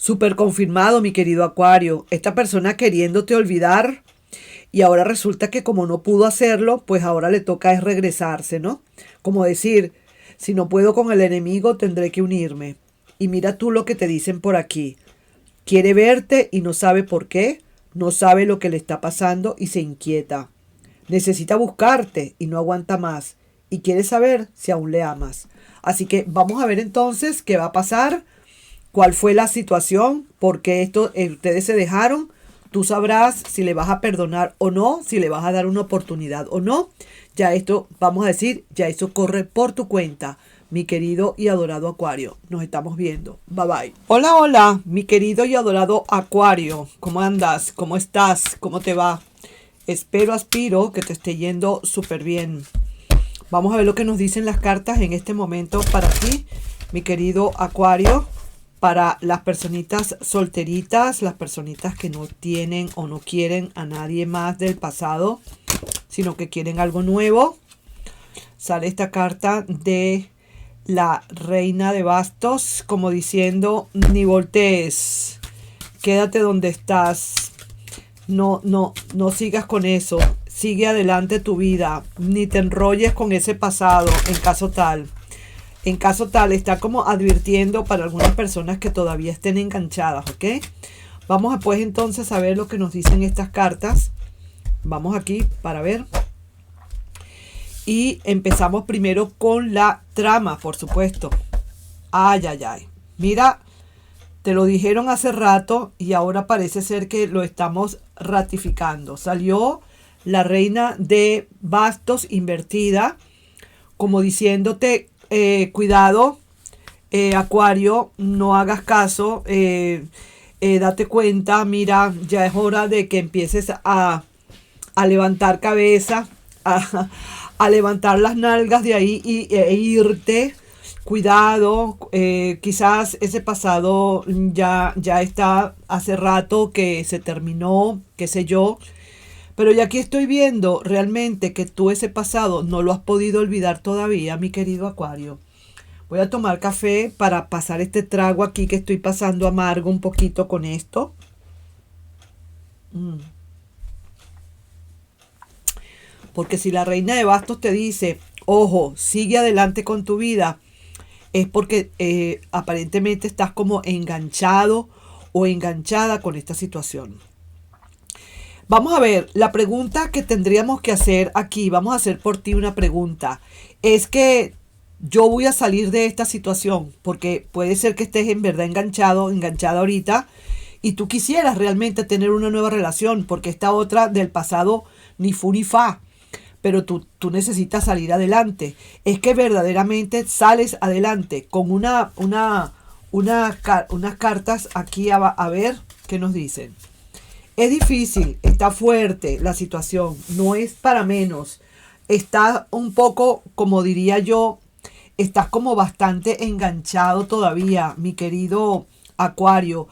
Súper confirmado, mi querido Acuario. Esta persona queriéndote olvidar y ahora resulta que como no pudo hacerlo, pues ahora le toca es regresarse, ¿no? Como decir, si no puedo con el enemigo, tendré que unirme. Y mira tú lo que te dicen por aquí. Quiere verte y no sabe por qué, no sabe lo que le está pasando y se inquieta. Necesita buscarte y no aguanta más. Y quiere saber si aún le amas. Así que vamos a ver entonces qué va a pasar, cuál fue la situación, por qué ustedes se dejaron. Tú sabrás si le vas a perdonar o no, si le vas a dar una oportunidad o no. Ya esto, vamos a decir, ya eso corre por tu cuenta, mi querido y adorado Acuario. Nos estamos viendo. Bye bye. Hola, hola, mi querido y adorado Acuario. ¿Cómo andas? ¿Cómo estás? ¿Cómo te va? Aspiro que te esté yendo súper bien. Vamos a ver lo que nos dicen las cartas en este momento para ti, mi querido Acuario. Para las personitas solteritas, las personitas que no tienen o no quieren a nadie más del pasado, sino que quieren algo nuevo. Sale esta carta de la Reina de Bastos, como diciendo, ni voltees, quédate donde estás, no sigas con eso, sigue adelante tu vida, ni te enrolles con ese pasado en caso tal. En caso tal, está como advirtiendo para algunas personas que todavía estén enganchadas, ¿ok? Vamos a pues entonces a ver lo que nos dicen estas cartas. Vamos aquí para ver. Y empezamos primero con la trama, por supuesto. Ay, ay, ay. Mira, te lo dijeron hace rato y ahora parece ser que lo estamos ratificando. Salió la Reina de Bastos invertida, como diciéndote, cuidado, Acuario, no hagas caso, date cuenta, mira, ya es hora de que empieces a levantar cabeza, a levantar las nalgas de ahí e irte. Cuidado, quizás ese pasado ya está hace rato que se terminó, qué sé yo. Pero ya aquí estoy viendo realmente que tú ese pasado no lo has podido olvidar todavía, mi querido Acuario. Voy a tomar café para pasar este trago aquí que estoy pasando amargo un poquito con esto. Porque si la Reina de Bastos te dice, ojo, sigue adelante con tu vida, es porque aparentemente estás como enganchado o enganchada con esta situación. Vamos a ver, la pregunta que tendríamos que hacer aquí, vamos a hacer por ti una pregunta. Es que yo voy a salir de esta situación, porque puede ser que estés en verdad enganchada ahorita, y tú quisieras realmente tener una nueva relación, porque esta otra del pasado ni fu ni fa, pero tú necesitas salir adelante. Es que verdaderamente sales adelante con unas cartas aquí a ver qué nos dicen. Es difícil, está fuerte la situación, no es para menos. Está un poco, como diría yo, estás como bastante enganchado todavía, mi querido Acuario.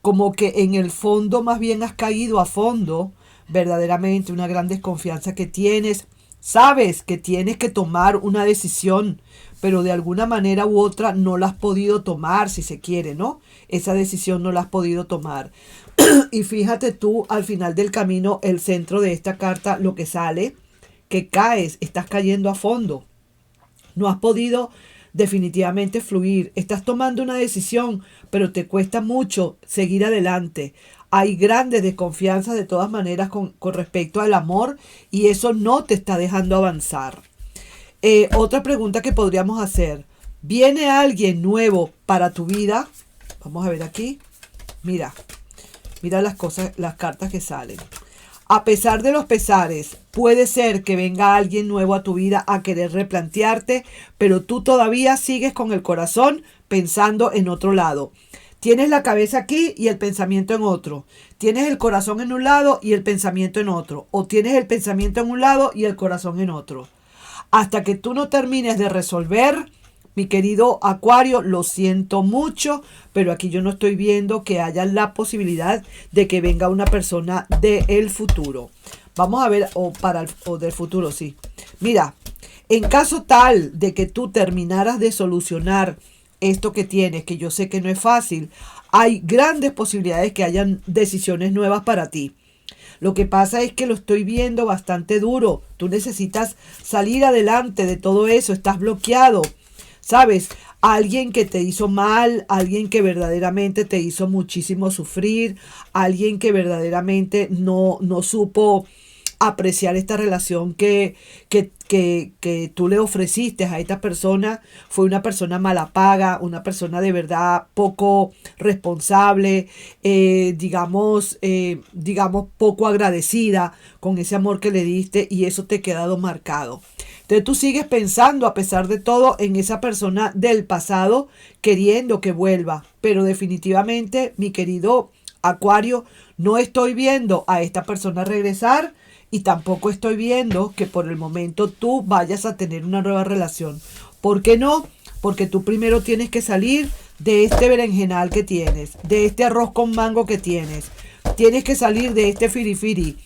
Como que en el fondo más bien has caído a fondo, verdaderamente una gran desconfianza que tienes. Sabes que tienes que tomar una decisión, pero de alguna manera u otra no la has podido tomar, si se quiere, ¿no? Esa decisión no la has podido tomar. Y fíjate tú, al final del camino, el centro de esta carta, lo que sale, que caes, estás cayendo a fondo. No has podido definitivamente fluir. Estás tomando una decisión, pero te cuesta mucho seguir adelante. Hay grandes desconfianzas de todas maneras con respecto al amor y eso no te está dejando avanzar. Otra pregunta que podríamos hacer. ¿Viene alguien nuevo para tu vida? Vamos a ver aquí. Mira las cartas que salen. A pesar de los pesares, puede ser que venga alguien nuevo a tu vida a querer replantearte, pero tú todavía sigues con el corazón pensando en otro lado. Tienes la cabeza aquí y el pensamiento en otro. Tienes el corazón en un lado y el pensamiento en otro. O tienes el pensamiento en un lado y el corazón en otro. Hasta que tú no termines de resolver, mi querido Acuario, lo siento mucho, pero aquí yo no estoy viendo que haya la posibilidad de que venga una persona del futuro. Vamos a ver, o del futuro, sí. Mira, en caso tal de que tú terminaras de solucionar esto que tienes, que yo sé que no es fácil, hay grandes posibilidades que hayan decisiones nuevas para ti. Lo que pasa es que lo estoy viendo bastante duro. Tú necesitas salir adelante de todo eso. Estás bloqueado. ¿Sabes? Alguien que te hizo mal, alguien que verdaderamente te hizo muchísimo sufrir, alguien que verdaderamente no supo apreciar esta relación que tú le ofreciste a esta persona. Fue una persona mala paga, una persona de verdad poco responsable, digamos poco agradecida con ese amor que le diste, y eso te ha quedado marcado. Entonces tú sigues pensando, a pesar de todo, en esa persona del pasado, queriendo que vuelva. Pero definitivamente, mi querido Acuario, no estoy viendo a esta persona regresar, y tampoco estoy viendo que por el momento tú vayas a tener una nueva relación. ¿Por qué no? Porque tú primero tienes que salir de este berenjenal que tienes, de este arroz con mango que tienes. Tienes que salir de este firifiri,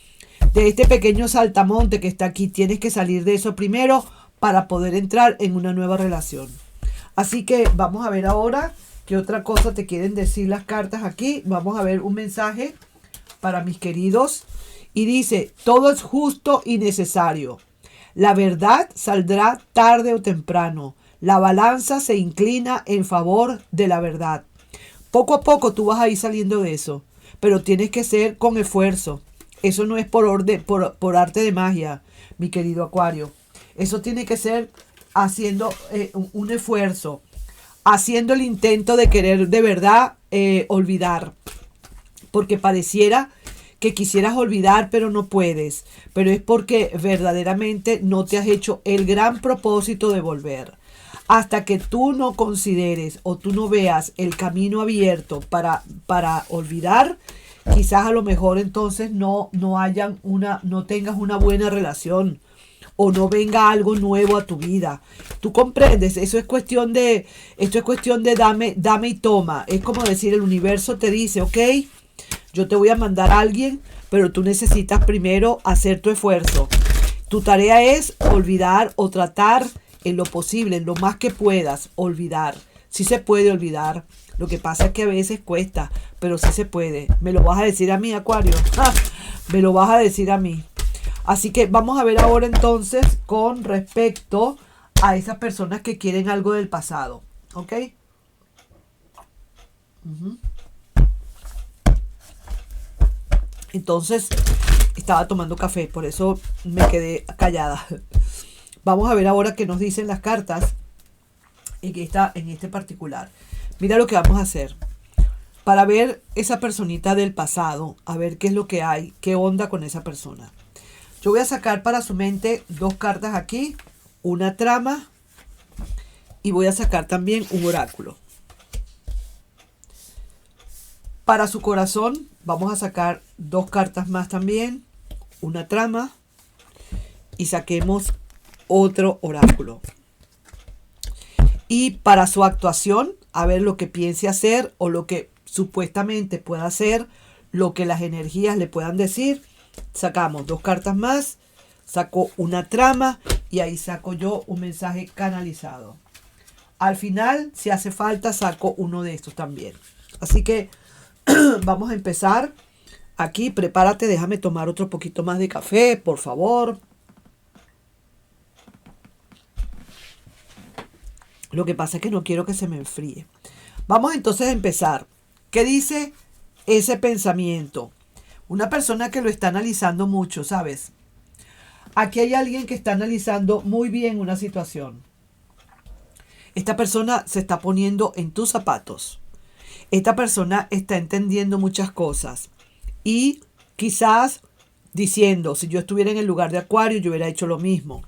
de este pequeño saltamonte que está aquí. Tienes que salir de eso primero para poder entrar en una nueva relación. Así que vamos a ver ahora qué otra cosa te quieren decir las cartas aquí. Vamos a ver un mensaje para mis queridos. Y dice, todo es justo y necesario. La verdad saldrá tarde o temprano. La balanza se inclina en favor de la verdad. Poco a poco tú vas a ir saliendo de eso, pero tienes que ser con esfuerzo. Eso no es por arte de magia, mi querido Acuario. Eso tiene que ser haciendo un esfuerzo, haciendo el intento de querer de verdad olvidar. Porque pareciera que quisieras olvidar, pero no puedes. Pero es porque verdaderamente no te has hecho el gran propósito de volver. Hasta que tú no consideres o tú no veas el camino abierto para olvidar, quizás a lo mejor entonces no tengas una buena relación, o no venga algo nuevo a tu vida. ¿Tú comprendes? Esto es cuestión de dame y toma. Es como decir, el universo te dice, ok, yo te voy a mandar a alguien, pero tú necesitas primero hacer tu esfuerzo. Tu tarea es olvidar o tratar en lo posible, en lo más que puedas, olvidar. Sí se puede olvidar. Lo que pasa es que a veces cuesta, pero sí se puede. ¿Me lo vas a decir a mí, Acuario? ¡Ja! Me lo vas a decir a mí. Así que vamos a ver ahora entonces con respecto a esas personas que quieren algo del pasado. ¿Ok? Entonces, estaba tomando café, por eso me quedé callada. Vamos a ver ahora qué nos dicen las cartas en este particular. Mira lo que vamos a hacer. Para ver esa personita del pasado, a ver qué es lo que hay, qué onda con esa persona. Yo voy a sacar para su mente 2 cartas aquí, una trama, y voy a sacar también un oráculo. Para su corazón vamos a sacar 2 cartas más también, una trama, y saquemos otro oráculo. Y para su actuación, a ver lo que piense hacer o lo que supuestamente pueda hacer, lo que las energías le puedan decir. Sacamos 2 cartas más, saco una trama y ahí saco yo un mensaje canalizado. Al final, si hace falta, saco uno de estos también. Así que vamos a empezar. Aquí, prepárate, déjame tomar otro poquito más de café, por favor. Lo que pasa es que no quiero que se me enfríe. Vamos entonces a empezar. ¿Qué dice ese pensamiento? Una persona que lo está analizando mucho, ¿sabes? Aquí hay alguien que está analizando muy bien una situación. Esta persona se está poniendo en tus zapatos. Esta persona está entendiendo muchas cosas. Y quizás diciendo, si yo estuviera en el lugar de Acuario, yo hubiera hecho lo mismo.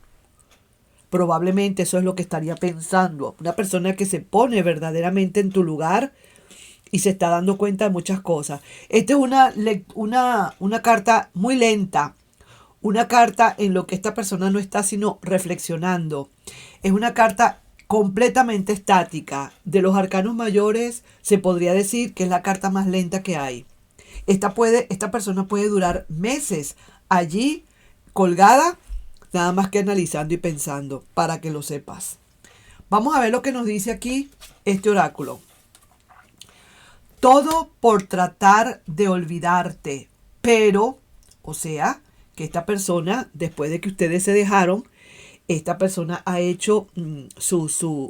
Probablemente eso es lo que estaría pensando. Una persona que se pone verdaderamente en tu lugar y se está dando cuenta de muchas cosas. Esta es una carta muy lenta. Una carta en lo que esta persona no está sino reflexionando. Es una carta completamente estática. De los arcanos mayores se podría decir que es la carta más lenta que hay. Esta persona puede durar meses allí colgada, nada más que analizando y pensando, para que lo sepas. Vamos a ver lo que nos dice aquí este oráculo. Todo por tratar de olvidarte. Pero, o sea, que esta persona, después de que ustedes se dejaron, esta persona ha hecho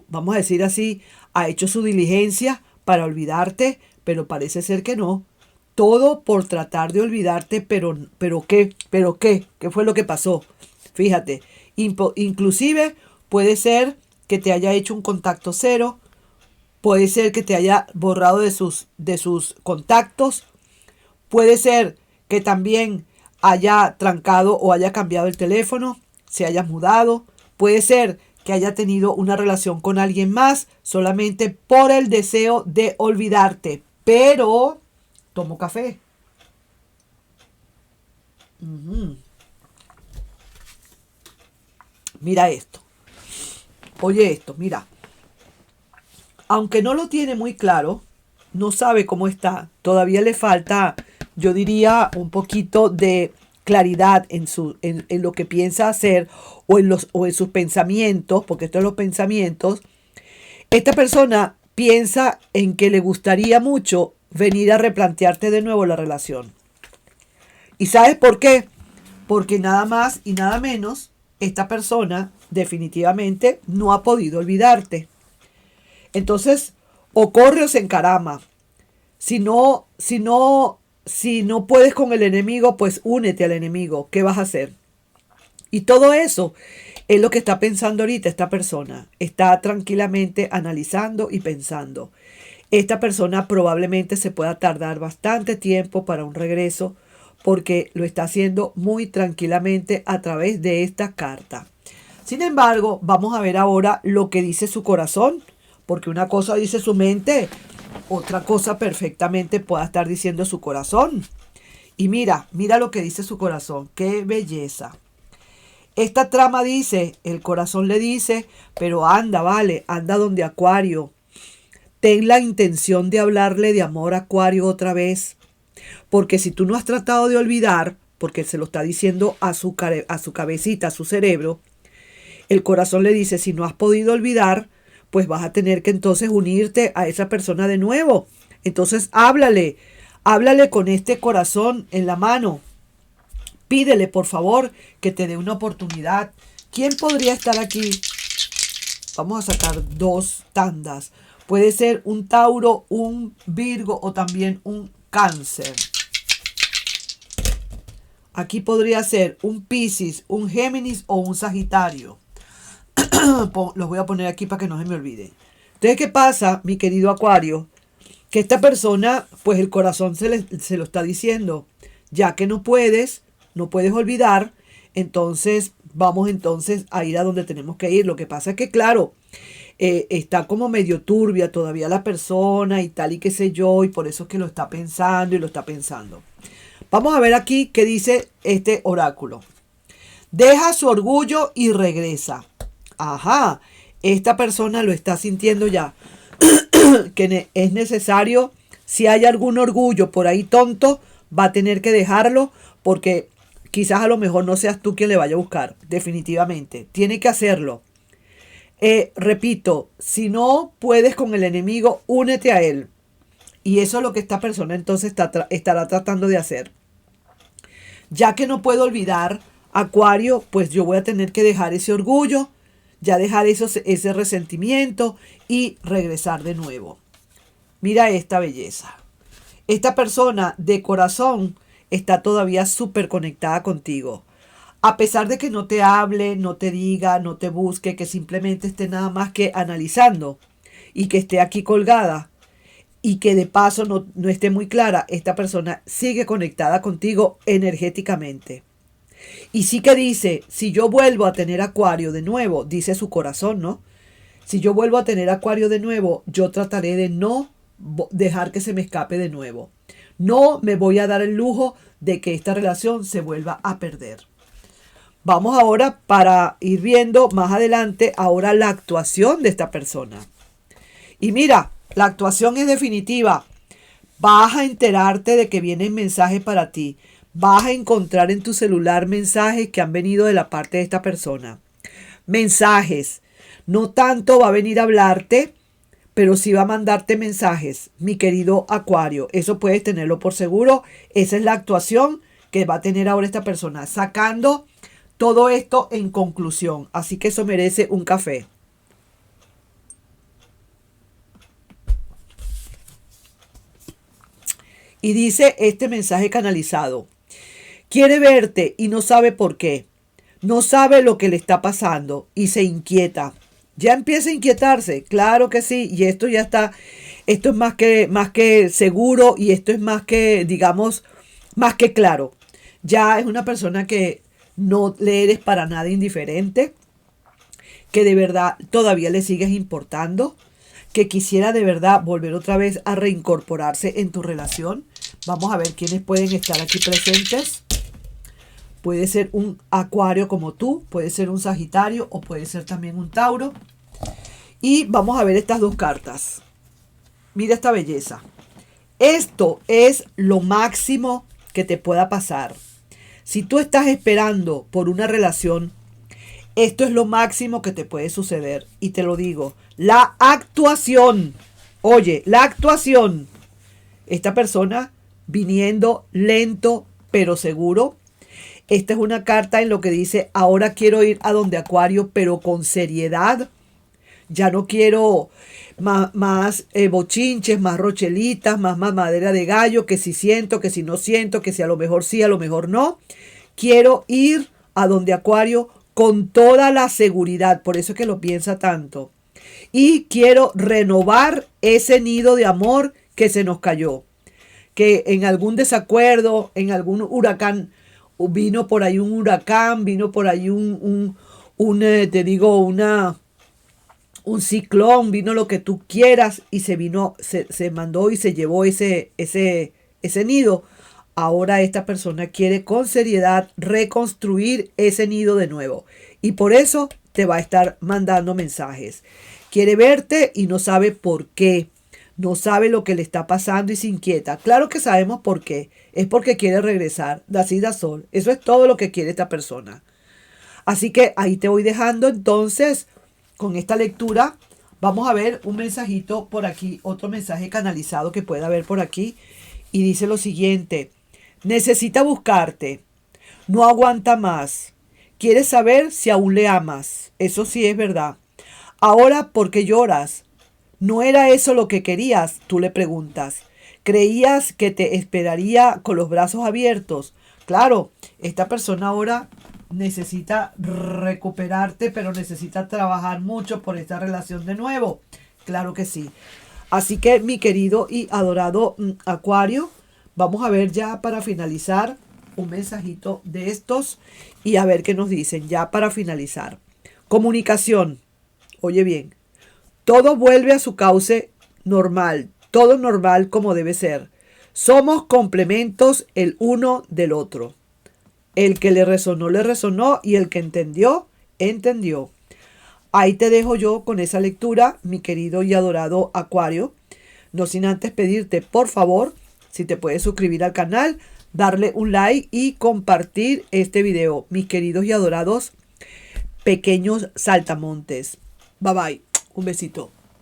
vamos a decir así, ha hecho su diligencia para olvidarte, pero parece ser que no. Todo por tratar de olvidarte, ¿qué fue lo que pasó? Fíjate, inclusive puede ser que te haya hecho un contacto cero, puede ser que te haya borrado de sus contactos, puede ser que también haya trancado o haya cambiado el teléfono, se haya mudado, puede ser que haya tenido una relación con alguien más solamente por el deseo de olvidarte. Pero tomo café. Mira esto. Oye esto, mira. Aunque no lo tiene muy claro, no sabe cómo está, todavía le falta, yo diría, un poquito de claridad en lo que piensa hacer o en sus pensamientos, porque esto es los pensamientos. Esta persona piensa en que le gustaría mucho venir a replantearte de nuevo la relación. ¿Y sabes por qué? Porque nada más y nada menos, esta persona definitivamente no ha podido olvidarte. Entonces, o corre o se encarama. Si no puedes con el enemigo, pues únete al enemigo. ¿Qué vas a hacer? Y todo eso es lo que está pensando ahorita esta persona. Está tranquilamente analizando y pensando. Esta persona probablemente se pueda tardar bastante tiempo para un regreso porque lo está haciendo muy tranquilamente a través de esta carta. Sin embargo, vamos a ver ahora lo que dice su corazón, porque una cosa dice su mente, otra cosa perfectamente pueda estar diciendo su corazón. Y mira lo que dice su corazón. ¡Qué belleza! Esta trama dice, el corazón le dice, pero anda, vale, anda donde Acuario. Ten la intención de hablarle de amor a Acuario otra vez. Porque si tú no has tratado de olvidar, porque se lo está diciendo a su cabecita, a su cerebro, el corazón le dice, si no has podido olvidar, pues vas a tener que entonces unirte a esa persona de nuevo. Entonces háblale con este corazón en la mano. Pídele, por favor, que te dé una oportunidad. ¿Quién podría estar aquí? Vamos a sacar 2 tandas. Puede ser un Tauro, un Virgo o también un Cáncer. Aquí podría ser un Piscis, un Géminis o un Sagitario. Los voy a poner aquí para que no se me olvide. Entonces, ¿qué pasa, mi querido Acuario? Que esta persona, pues el corazón se lo está diciendo. Ya que no puedes olvidar, entonces vamos entonces a ir a donde tenemos que ir. Lo que pasa es que, claro, está como medio turbia todavía la persona y tal y qué sé yo, y por eso es que lo está pensando y lo está pensando. Vamos a ver aquí qué dice este oráculo. Deja su orgullo y regresa. Ajá, esta persona lo está sintiendo ya. Que es necesario, si hay algún orgullo por ahí tonto, va a tener que dejarlo porque quizás a lo mejor no seas tú quien le vaya a buscar. Definitivamente, tiene que hacerlo. Repito, si no puedes con el enemigo, únete a él. Y eso es lo que esta persona entonces estará tratando de hacer. Ya que no puedo olvidar, Acuario, pues yo voy a tener que dejar ese orgullo, ya dejar ese resentimiento y regresar de nuevo. Mira esta belleza. Esta persona de corazón está todavía súper conectada contigo. A pesar de que no te hable, no te diga, no te busque, que simplemente esté nada más que analizando y que esté aquí colgada y que de paso no esté muy clara, esta persona sigue conectada contigo energéticamente. Y sí que dice, si yo vuelvo a tener Acuario de nuevo, dice su corazón, ¿no? Si yo vuelvo a tener Acuario de nuevo, yo trataré de no dejar que se me escape de nuevo. No me voy a dar el lujo de que esta relación se vuelva a perder. Vamos ahora para ir viendo más adelante ahora la actuación de esta persona. Y mira, la actuación es definitiva. Vas a enterarte de que vienen mensajes para ti. Vas a encontrar en tu celular mensajes que han venido de la parte de esta persona. Mensajes. No tanto va a venir a hablarte, pero sí va a mandarte mensajes, mi querido Acuario. Eso puedes tenerlo por seguro. Esa es la actuación que va a tener ahora esta persona, sacando todo esto en conclusión. Así que eso merece un café. Y dice este mensaje canalizado: quiere verte y no sabe por qué. No sabe lo que le está pasando y se inquieta. Ya empieza a inquietarse, claro que sí, y esto ya está, esto es más que seguro, y esto es más que, digamos, más que claro. Ya es una persona que no le eres para nada indiferente, que de verdad todavía le sigues importando, que quisiera de verdad volver otra vez a reincorporarse en tu relación. Vamos a ver quiénes pueden estar aquí presentes. Puede ser un Acuario como tú, puede ser un Sagitario o puede ser también un Tauro. Y vamos a ver estas dos cartas. Mira esta belleza. Esto es lo máximo que te pueda pasar. Si tú estás esperando por una relación, esto es lo máximo que te puede suceder. Y te lo digo, la actuación. Oye, la actuación. Esta persona viniendo lento pero seguro. Esta es una carta en lo que dice: ahora quiero ir a donde Acuario, pero con seriedad. Ya no quiero más bochinches, más rochelitas, más madera de gallo, que si siento, que si no siento, que si a lo mejor sí, a lo mejor no. Quiero ir a donde Acuario con toda la seguridad, por eso es que lo piensa tanto. Y quiero renovar ese nido de amor que se nos cayó. Que en algún desacuerdo, en algún huracán, vino por ahí un huracán, vino por ahí un ciclón, vino lo que tú quieras y se mandó y se llevó ese nido. Ahora esta persona quiere con seriedad reconstruir ese nido de nuevo. Y por eso te va a estar mandando mensajes. Quiere verte y no sabe por qué. No sabe lo que le está pasando y se inquieta. Claro que sabemos por qué. Es porque quiere regresar. Así da sol. Eso es todo lo que quiere esta persona. Así que ahí te voy dejando entonces con esta lectura. Vamos a ver un mensajito por aquí. Otro mensaje canalizado que pueda haber por aquí. Y dice lo siguiente: necesita buscarte. No aguanta más. Quiere saber si aún le amas. Eso sí es verdad. Ahora, ¿por qué lloras? ¿No era eso lo que querías?, tú le preguntas. ¿Creías que te esperaría con los brazos abiertos? Claro, esta persona ahora necesita recuperarte, pero necesita trabajar mucho por esta relación de nuevo. Claro que sí. Así que, mi querido y adorado Acuario, vamos a ver ya para finalizar un mensajito de estos y a ver qué nos dicen ya para finalizar. Comunicación. Oye bien. Todo vuelve a su cauce normal, todo normal como debe ser. Somos complementos el uno del otro. El que le resonó y el que entendió, entendió. Ahí te dejo yo con esa lectura, mi querido y adorado Acuario. No sin antes pedirte, por favor, si te puedes suscribir al canal, darle un like y compartir este video, mis queridos y adorados pequeños saltamontes. Bye bye. Un besito.